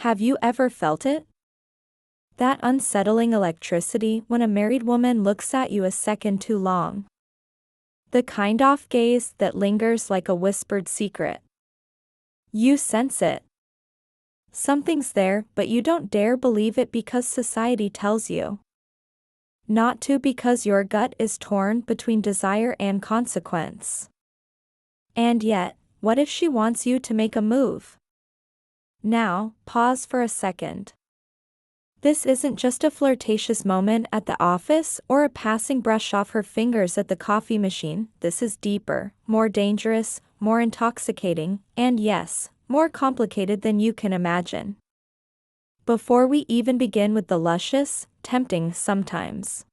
Have you ever felt it? That unsettling electricity when a married woman looks at you a second too long. The kind off gaze that lingers like a whispered secret. You sense it. Something's there, but you don't dare believe it because society tells you not to, because your gut is torn between desire and consequence. And yet, what if she wants you to make a move? Now, pause for a second. This isn't just a flirtatious moment at the office or a passing brush off her fingers at the coffee machine. This is deeper, more dangerous, more intoxicating, and yes, more complicated than you can imagine. Before we even begin with the luscious, tempting, sometimes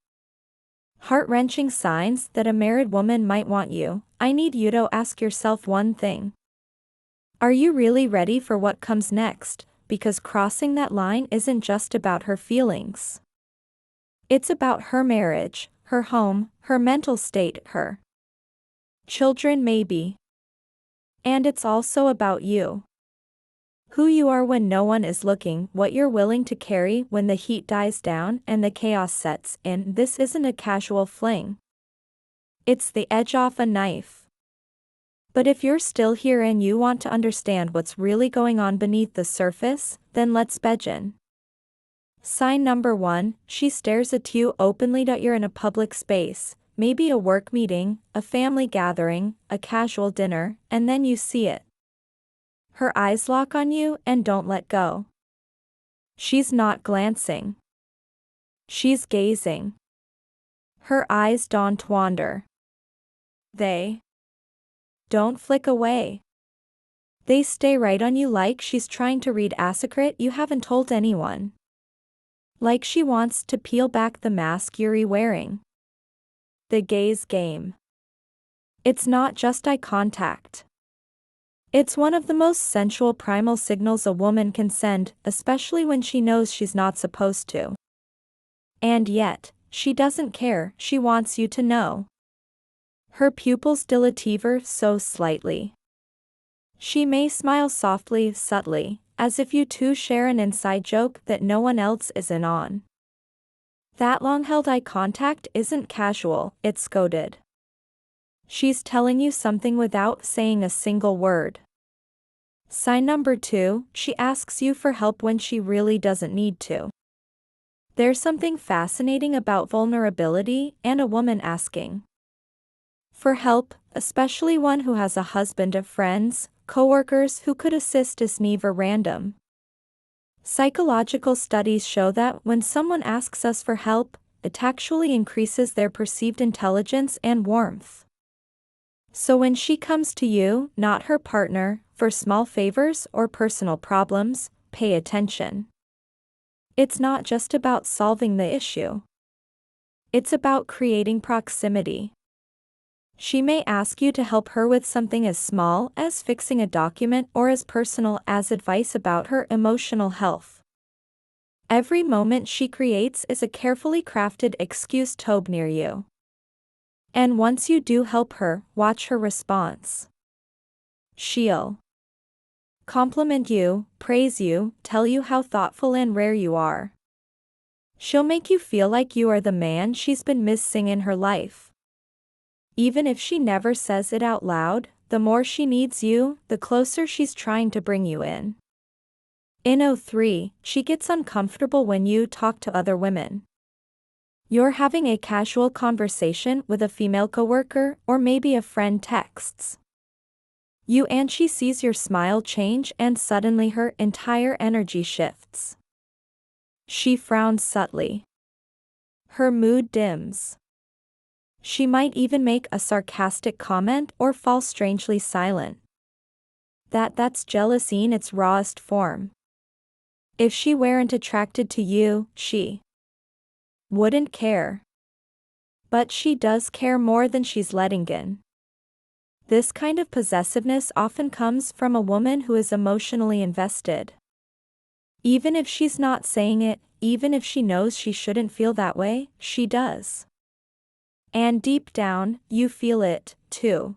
heart-wrenching signs that a married woman might want you, I need you to ask yourself one thing. Are you really ready for what comes next? Because crossing that line isn't just about her feelings. It's about her marriage, her home, her mental state, her children maybe. And it's also about you. Who you are when no one is looking, what you're willing to carry when the heat dies down and the chaos sets in. This isn't a casual fling. It's the edge off a knife. But if you're still here and you want to understand what's really going on beneath the surface, then let's begin. Sign number 1, she stares at you openly that you're in a public space, maybe a work meeting, a family gathering, a casual dinner, and then you see it. Her eyes lock on you and don't let go. She's not glancing. She's gazing. Her eyes don't wander. They don't flick away. They stay right on you, like she's trying to read a secret you haven't told anyone. Like she wants to peel back the mask you're wearing. The gaze game. It's not just eye contact. It's one of the most sensual primal signals a woman can send, especially when she knows she's not supposed to. And yet, she doesn't care, she wants you to know. Her pupils dilate ever so slightly. She may smile softly, subtly, as if you two share an inside joke that no one else is in on. That long-held eye contact isn't casual, it's coded. She's telling you something without saying a single word. Sign number 2, she asks you for help when she really doesn't need to. There's something fascinating about vulnerability and a woman asking for help, especially one who has a husband of friends, coworkers who could assist, is never random. Psychological studies show that when someone asks us for help, it actually increases their perceived intelligence and warmth. So when she comes to you, not her partner, for small favors or personal problems, pay attention. It's not just about solving the issue. It's about creating proximity. She may ask you to help her with something as small as fixing a document or as personal as advice about her emotional health. Every moment she creates is a carefully crafted excuse to be near you. And once you do help her, watch her response. She'll compliment you, praise you, tell you how thoughtful and rare you are. She'll make you feel like you are the man she's been missing in her life. Even if she never says it out loud, the more she needs you, the closer she's trying to bring you in. In 03, she gets uncomfortable when you talk to other women. You're having a casual conversation with a female coworker, or maybe a friend texts you and she sees your smile change and suddenly her entire energy shifts. She frowns subtly. Her mood dims. She might even make a sarcastic comment or fall strangely silent. That's jealousy in its rawest form. If she weren't attracted to you, she wouldn't care. But she does care more than she's letting in. This kind of possessiveness often comes from a woman who is emotionally invested. Even if she's not saying it, even if she knows she shouldn't feel that way, she does. And deep down, you feel it, too.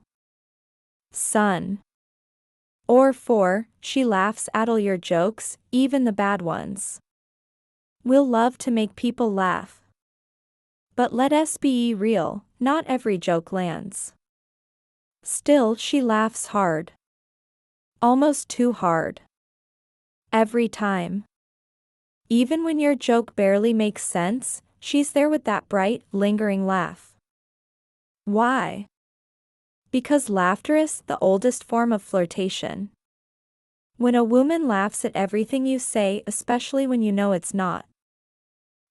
Son. Or 4, she laughs at all your jokes, even the bad ones. We'll love to make people laugh. But let us be real, not every joke lands. Still, she laughs hard. Almost too hard. Every time. Even when your joke barely makes sense, she's there with that bright, lingering laugh. Why? Because laughter is the oldest form of flirtation. When a woman laughs at everything you say, especially when you know it's not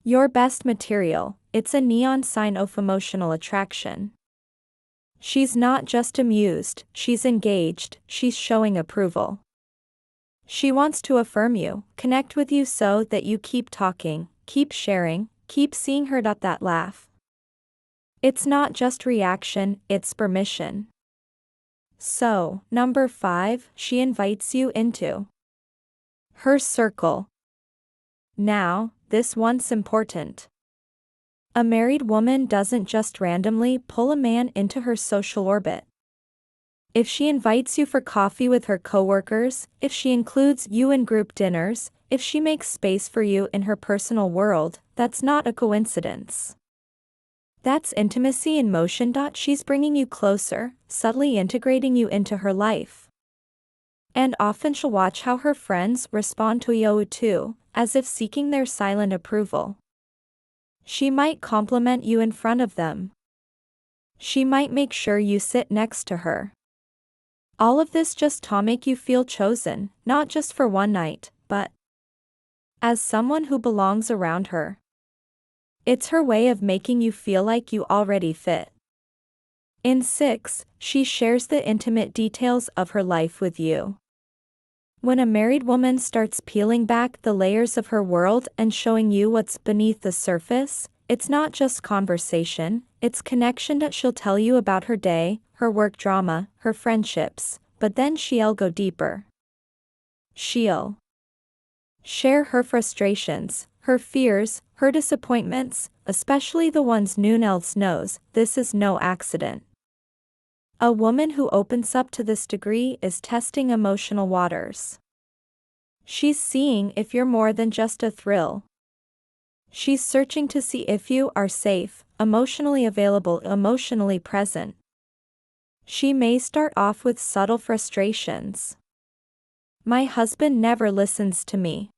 your best material, it's a neon sign of emotional attraction. She's not just amused, she's engaged, she's showing approval. She wants to affirm you, connect with you so that you keep talking, keep sharing, keep seeing her. That laugh. It's not just reaction, it's permission. So, number 5, she invites you into her circle. Now, this one's important. A married woman doesn't just randomly pull a man into her social orbit. If she invites you for coffee with her coworkers, if she includes you in group dinners, if she makes space for you in her personal world, that's not a coincidence. That's intimacy in motion. She's bringing you closer, subtly integrating you into her life. And often she'll watch how her friends respond to you too, as if seeking their silent approval. She might compliment you in front of them. She might make sure you sit next to her. All of this just to make you feel chosen, not just for one night, but as someone who belongs around her. It's her way of making you feel like you already fit. In 6, she shares the intimate details of her life with you. When a married woman starts peeling back the layers of her world and showing you what's beneath the surface, it's not just conversation, it's connection. That she'll tell you about her day, her work drama, her friendships, but then she'll go deeper. She'll share her frustrations, her fears, her disappointments, especially the ones no one else knows. This is no accident. A woman who opens up to this degree is testing emotional waters. She's seeing if you're more than just a thrill. She's searching to see if you are safe, emotionally available, emotionally present. She may start off with subtle frustrations. My husband never listens to me.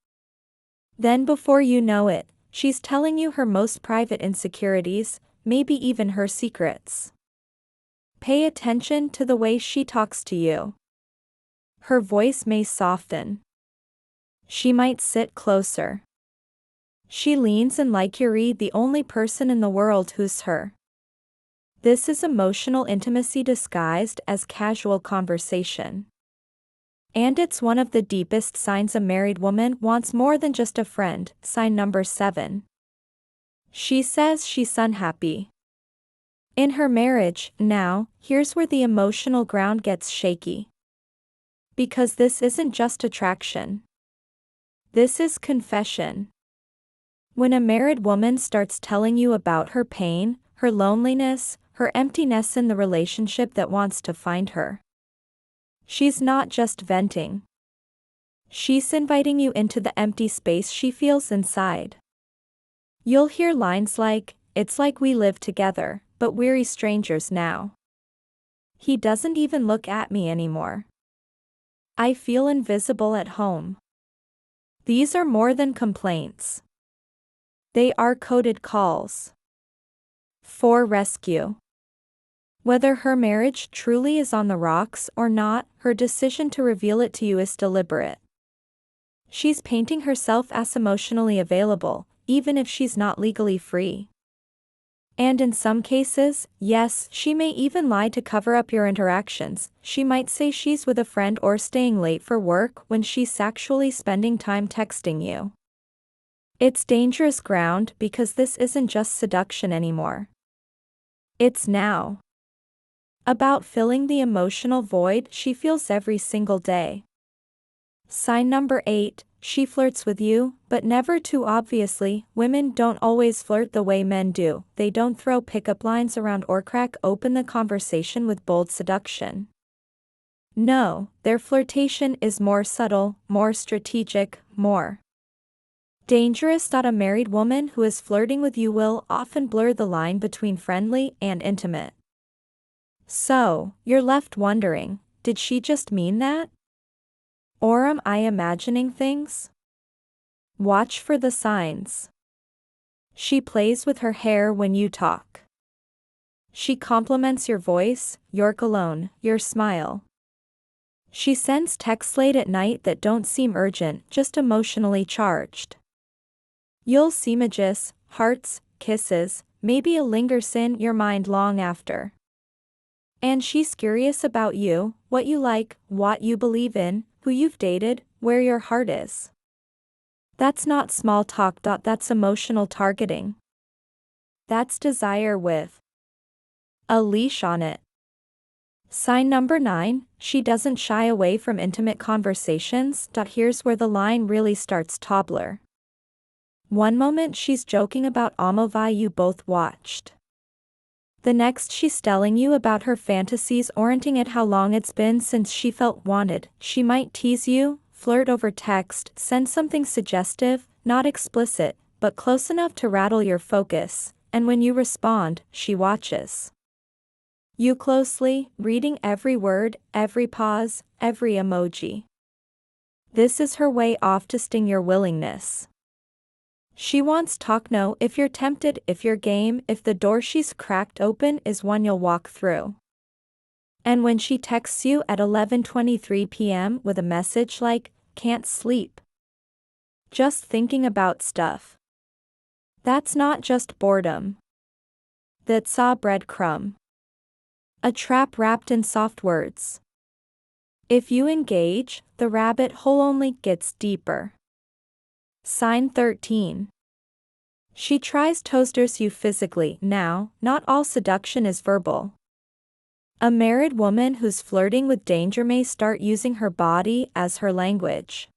Then before you know it, she's telling you her most private insecurities, maybe even her secrets. Pay attention to the way she talks to you. Her voice may soften. She might sit closer. She leans in like you're the only person in the world who's her. This is emotional intimacy disguised as casual conversation. And it's one of the deepest signs a married woman wants more than just a friend. Sign number 7. She says she's unhappy in her marriage. Now, here's where the emotional ground gets shaky. Because this isn't just attraction. This is confession. When a married woman starts telling you about her pain, her loneliness, her emptiness in the relationship that wants to find her, she's not just venting. She's inviting you into the empty space she feels inside. You'll hear lines like, "It's like we live together, but we're strangers now. He doesn't even look at me anymore. I feel invisible at home." These are more than complaints. They are coded calls for rescue. Whether her marriage truly is on the rocks or not, her decision to reveal it to you is deliberate. She's painting herself as emotionally available, even if she's not legally free. And in some cases, yes, she may even lie to cover up your interactions. She might say she's with a friend or staying late for work when she's actually spending time texting you. It's dangerous ground because this isn't just seduction anymore. It's now about filling the emotional void she feels every single day. Sign number 8, she flirts with you, but never too obviously. Women don't always flirt the way men do. They don't throw pickup lines around or crack open the conversation with bold seduction. No, their flirtation is more subtle, more strategic, more dangerous. A married woman who is flirting with you will often blur the line between friendly and intimate. So, you're left wondering, did she just mean that? Or am I imagining things? Watch for the signs. She plays with her hair when you talk. She compliments your voice, your cologne, your smile. She sends texts late at night that don't seem urgent, just emotionally charged. You'll see images, hearts, kisses, maybe a lingers in your mind long after. And she's curious about you, what you like, what you believe in, who you've dated, where your heart is. That's not small talk. That's emotional targeting. That's desire with a leash on it. Sign number 9, she doesn't shy away from intimate conversations. Here's where the line really starts to blur. One moment she's joking about a movie you both watched. The next she's telling you about her fantasies, orienting at how long it's been since she felt wanted. She might tease you, flirt over text, send something suggestive, not explicit, but close enough to rattle your focus, and when you respond, she watches you closely, reading every word, every pause, every emoji. This is her way off to sting your willingness. She wants talk. Know if you're tempted, if you're game, if the door she's cracked open is one you'll walk through. And when she texts you at 11:23 p.m. with a message like, "Can't sleep. Just thinking about stuff." That's not just boredom. That's a breadcrumb. A trap wrapped in soft words. If you engage, the rabbit hole only gets deeper. Sign 13. She tries toasters you physically. Now, not all seduction is verbal. A married woman who's flirting with danger may start using her body as her language.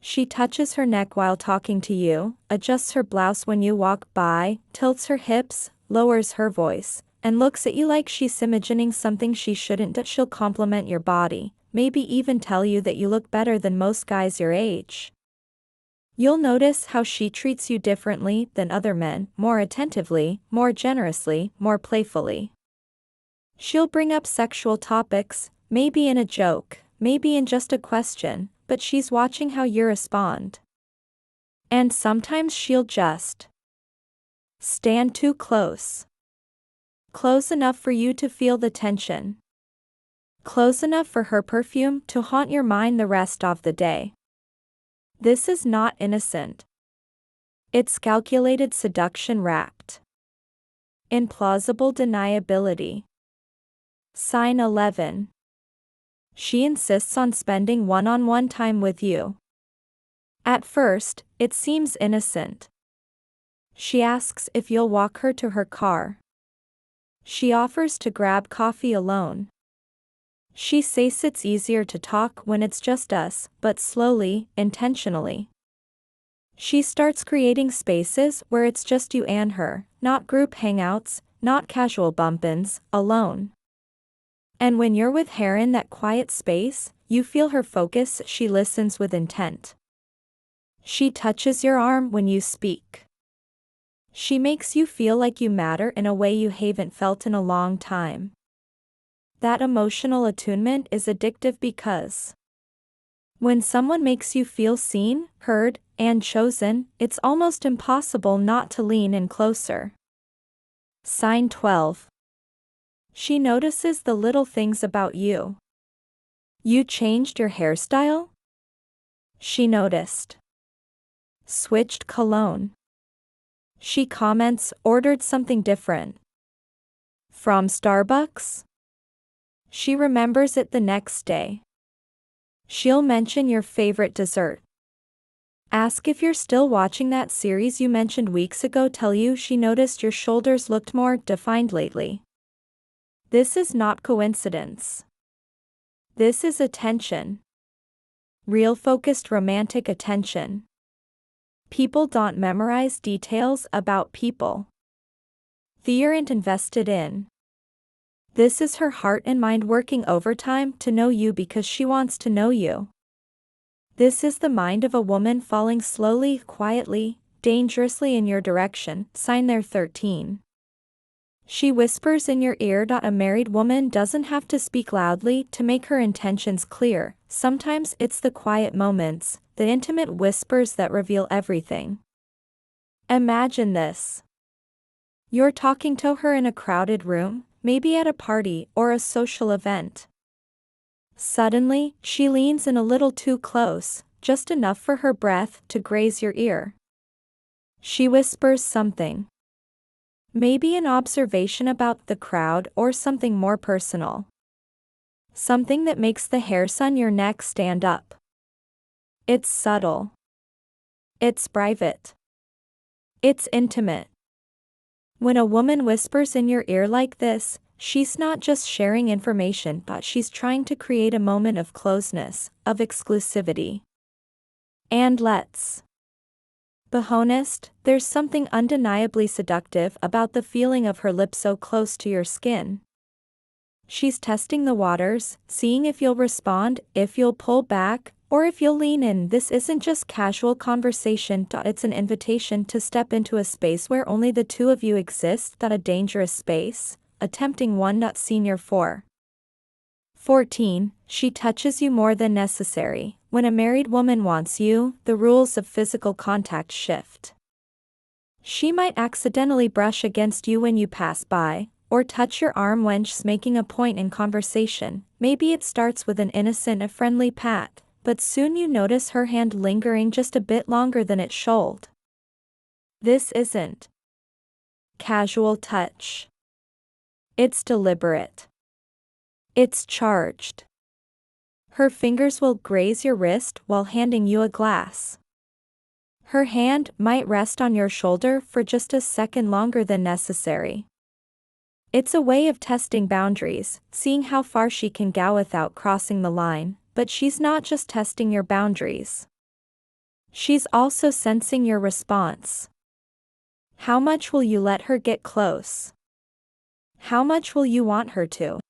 She touches her neck while talking to you, adjusts her blouse when you walk by, tilts her hips, lowers her voice, and looks at you like she's imagining something she shouldn't. She'll compliment your body, maybe even tell you that you look better than most guys your age. You'll notice how she treats you differently than other men, more attentively, more generously, more playfully. She'll bring up sexual topics, maybe in a joke, maybe in just a question, but she's watching how you respond. And sometimes she'll just stand too close. Close enough for you to feel the tension. Close enough for her perfume to haunt your mind the rest of the day. This is not innocent. It's calculated seduction wrapped in plausible deniability. Sign 11. She insists on spending one-on-one time with you. At first, it seems innocent. She asks if you'll walk her to her car. She offers to grab coffee alone. She says it's easier to talk when it's just us, but slowly, intentionally. She starts creating spaces where it's just you and her, not group hangouts, not casual bump-ins, alone. And when you're with her in that quiet space, you feel her focus. She listens with intent. She touches your arm when you speak. She makes you feel like you matter in a way you haven't felt in a long time. That emotional attunement is addictive because when someone makes you feel seen, heard, and chosen, it's almost impossible not to lean in closer. Sign 12. She notices the little things about you. You changed your hairstyle? She noticed. Switched cologne. She comments, ordered something different. From Starbucks? She remembers it the next day. She'll mention your favorite dessert. Ask if you're still watching that series you mentioned weeks ago. Tell you she noticed your shoulders looked more defined lately. This is not coincidence. This is attention. Real focused romantic attention. People don't memorize details about people. They aren't invested in This is her heart and mind working overtime to know you because she wants to know you. This is the mind of a woman falling slowly, quietly, dangerously in your direction. Sign there 13. She whispers in your ear. A married woman doesn't have to speak loudly to make her intentions clear. Sometimes it's the quiet moments, the intimate whispers that reveal everything. Imagine this. You're talking to her in a crowded room, maybe at a party or a social event. Suddenly, she leans in a little too close, just enough for her breath to graze your ear. She whispers something. Maybe an observation about the crowd or something more personal. Something that makes the hairs on your neck stand up. It's subtle. It's private. It's intimate. When a woman whispers in your ear like this, she's not just sharing information, but she's trying to create a moment of closeness, of exclusivity. And let's be honest, there's something undeniably seductive about the feeling of her lips so close to your skin. She's testing the waters, seeing if you'll respond, if you'll pull back, or if you'll lean in. This isn't just casual conversation, it's an invitation to step into a space where only the two of you exist. A dangerous space, a tempting one. Senior 4. 14. She touches you more than necessary. When a married woman wants you, the rules of physical contact shift. She might accidentally brush against you when you pass by, or touch your arm when she's making a point in conversation. Maybe it starts with an innocent, a friendly pat, but soon you notice her hand lingering just a bit longer than it should. This isn't casual touch. It's deliberate. It's charged. Her fingers will graze your wrist while handing you a glass. Her hand might rest on your shoulder for just a second longer than necessary. It's a way of testing boundaries, seeing how far she can go without crossing the line. But she's not just testing your boundaries. She's also sensing your response. How much will you let her get close? How much will you want her to?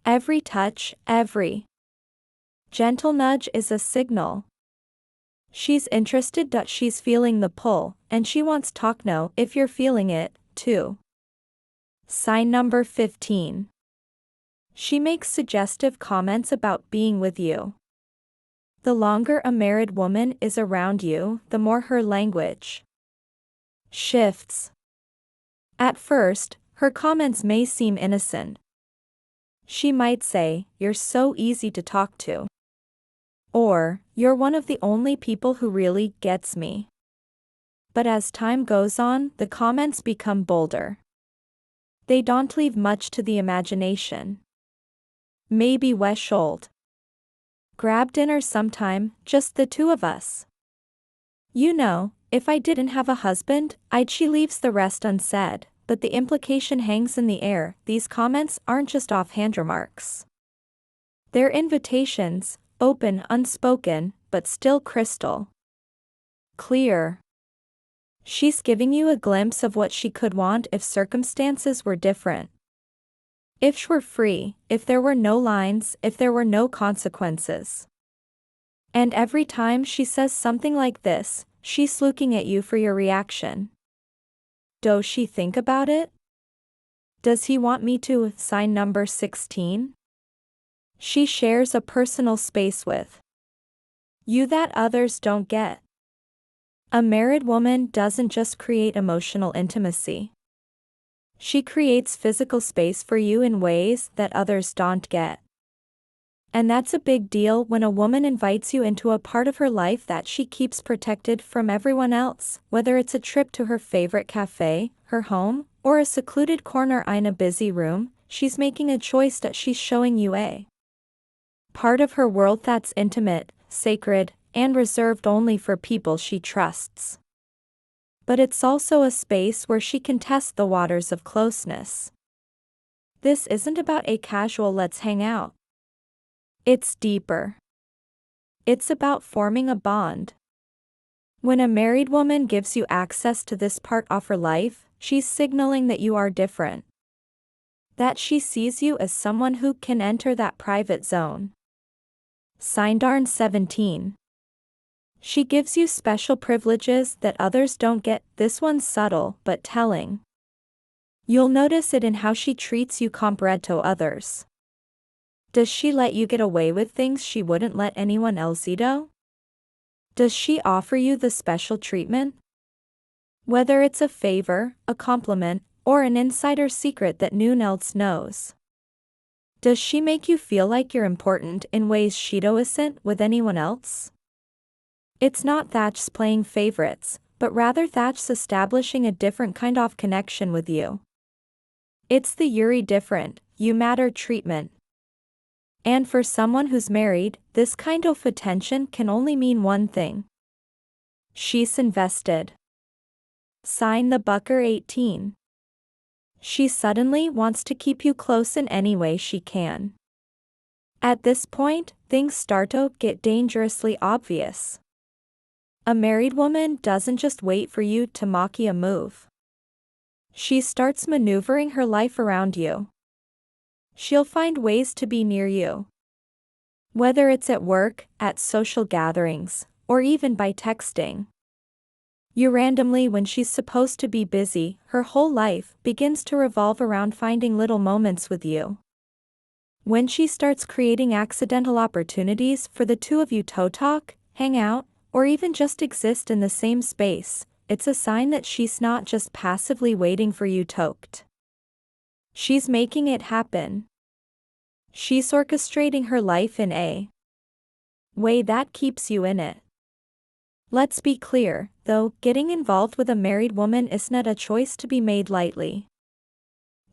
Every touch, every gentle nudge is a signal. She's interested. She's feeling the pull, and she wants to know if you're feeling it, too. Sign number 15. She makes suggestive comments about being with you. The longer a married woman is around you, the more her language shifts. At first, her comments may seem innocent. She might say, "You're so easy to talk to." Or, "You're one of the only people who really gets me." But as time goes on, the comments become bolder. They don't leave much to the imagination. Maybe we should grab dinner sometime, just the two of us. You know, if I didn't have a husband, I'd. She leaves the rest unsaid, but the implication hangs in the air. These comments aren't just offhand remarks. They're invitations, open, unspoken, but still crystal clear. She's giving you a glimpse of what she could want if circumstances were different. If she were free, if there were no lines, if there were no consequences. And every time she says something like this, she's looking at you for your reaction. Does she think about it? Does he want me to? Sign number 16. She shares a personal space with you that others don't get. A married woman doesn't just create emotional intimacy. She creates physical space for you in ways that others don't get. And that's a big deal when a woman invites you into a part of her life that she keeps protected from everyone else, whether it's a trip to her favorite cafe, her home, or a secluded corner in a busy room. She's making a choice that she's showing you a part of her world that's intimate, sacred, and reserved only for people she trusts. But it's also a space where she can test the waters of closeness. This isn't about a casual "let's hang out." It's deeper. It's about forming a bond. When a married woman gives you access to this part of her life, she's signaling that you are different. that she sees you as someone who can enter that private zone. Sign 17. She gives you special privileges that others don't get. This one's subtle but telling. You'll notice it in how she treats you compared to others. Does she let you get away with things she wouldn't let anyone else do? Does she offer you the special treatment? Whether it's a favor, a compliment, or an insider secret that no one else knows. Does she make you feel like you're important in ways she doesn't with anyone else? It's not Thatch's playing favorites, but rather Thatch's establishing a different kind of connection with you. It's the Yuri different, you matter treatment. And for someone who's married, this kind of attention can only mean one thing. She's invested. Sign the Bucker 18. She suddenly wants to keep you close in any way she can. At this point, things start to get dangerously obvious. A married woman doesn't just wait for you to make a move. She starts maneuvering her life around you. She'll find ways to be near you. Whether it's at work, at social gatherings, or even by texting. You randomly, when she's supposed to be busy, her whole life begins to revolve around finding little moments with you. When she starts creating accidental opportunities for the two of you to talk, hang out, or even just exist in the same space, it's a sign that she's not just passively waiting for you to act. She's making it happen. She's orchestrating her life in a way that keeps you in it. Let's be clear, though, getting involved with a married woman isn't a choice to be made lightly.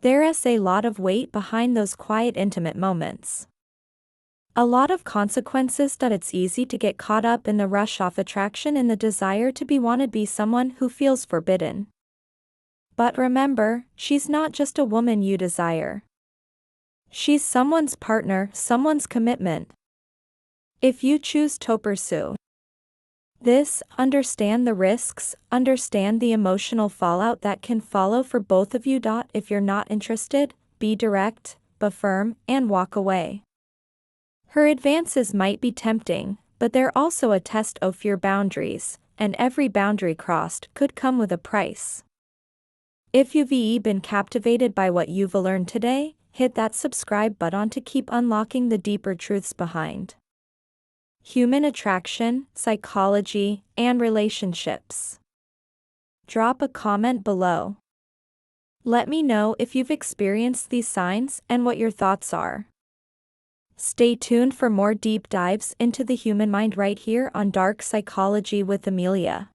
There is a lot of weight behind those quiet, intimate moments. A lot of consequences that it's easy to get caught up in the rush of attraction and the desire to be someone who feels forbidden. But remember, she's not just a woman you desire. She's someone's partner, someone's commitment. If you choose to pursue this, understand the risks, understand the emotional fallout that can follow for both of you. If you're not interested, be direct, be firm, and walk away. Her advances might be tempting, but they're also a test of your boundaries, and every boundary crossed could come with a price. If you've been captivated by what you've learned today, hit that subscribe button to keep unlocking the deeper truths behind human attraction, psychology, and relationships. Drop a comment below. Let me know if you've experienced these signs and what your thoughts are. Stay tuned for more deep dives into the human mind right here on Dark Psychology with Amelia.